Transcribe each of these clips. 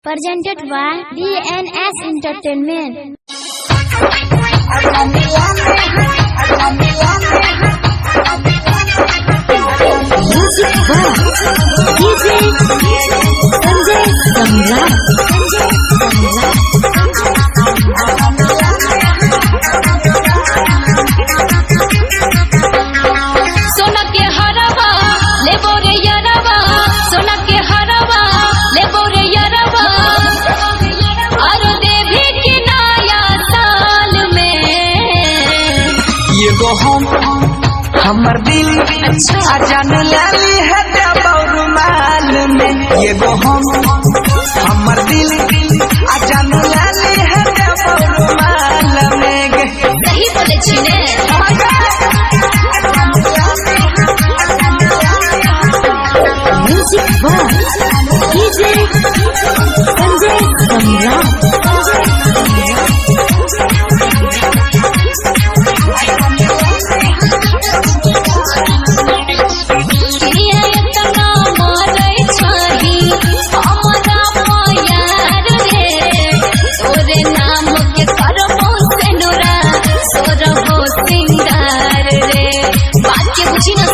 Presented by DNS Entertainment. Music by DJ Sanjay Samrat. सोना के हरवा ले बोरे यरवा, सोना के हरवा ले बोरे यरवा, और देवी के नया साल में ये गो हमर दिल अच्छा जान लाली है रुमाल में। ये गो हमर दिल जान लाली है रुमाल में। सही बोले छिने Music by DJ Sanjay Samrat.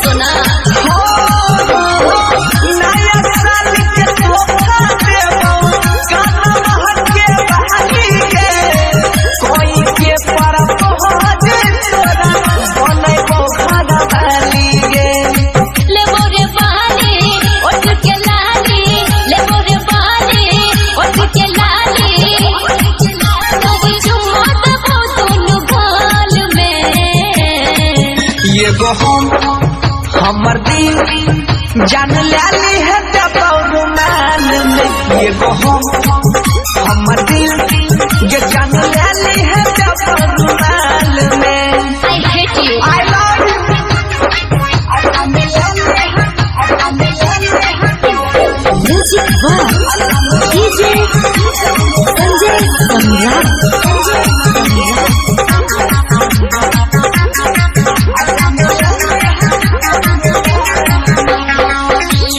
सोना नया साल के तोहफा देबो कान के बहाली के कोई के पर पहुंच तोरा बनैबो खाना वाली गे। ले बोरे बाली उठ के लाली, ले बोरे बाली उठ के लाली, तू चुम्मा दबो दोनों गाल में। ये गो हमर दिल जान लाली है रुमाल में। ये गो हमर दिल ये जान लाली है रुमाल में। I hate you. I love you. Music by DJ Sanjay Samrat.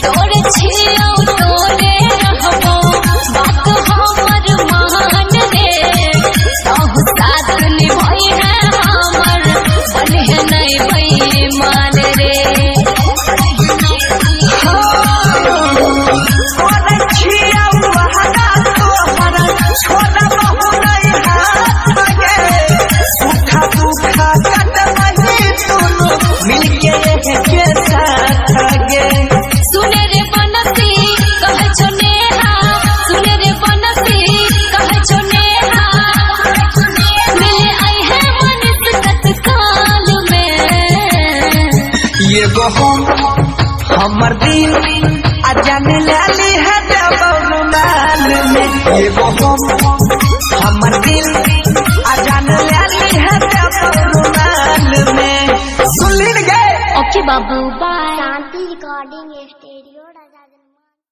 तोरे छियो तोरे रहबो बात हमर मान रे, सहु साथ निभाई है हमर बने नहीं बेईमान रे। सुने रे बनसी कहे छो नेहा, सुने रे बनसी कहे छो नेहा, मिले आई है मनिस तत्काल में। ये गो हमर दिल जान लाली है रुमाल में। ये गो हमर दिल जान लाली है रुमाल में। सुन लीन गए ओके बाबू बाय। Shanti Recording Station.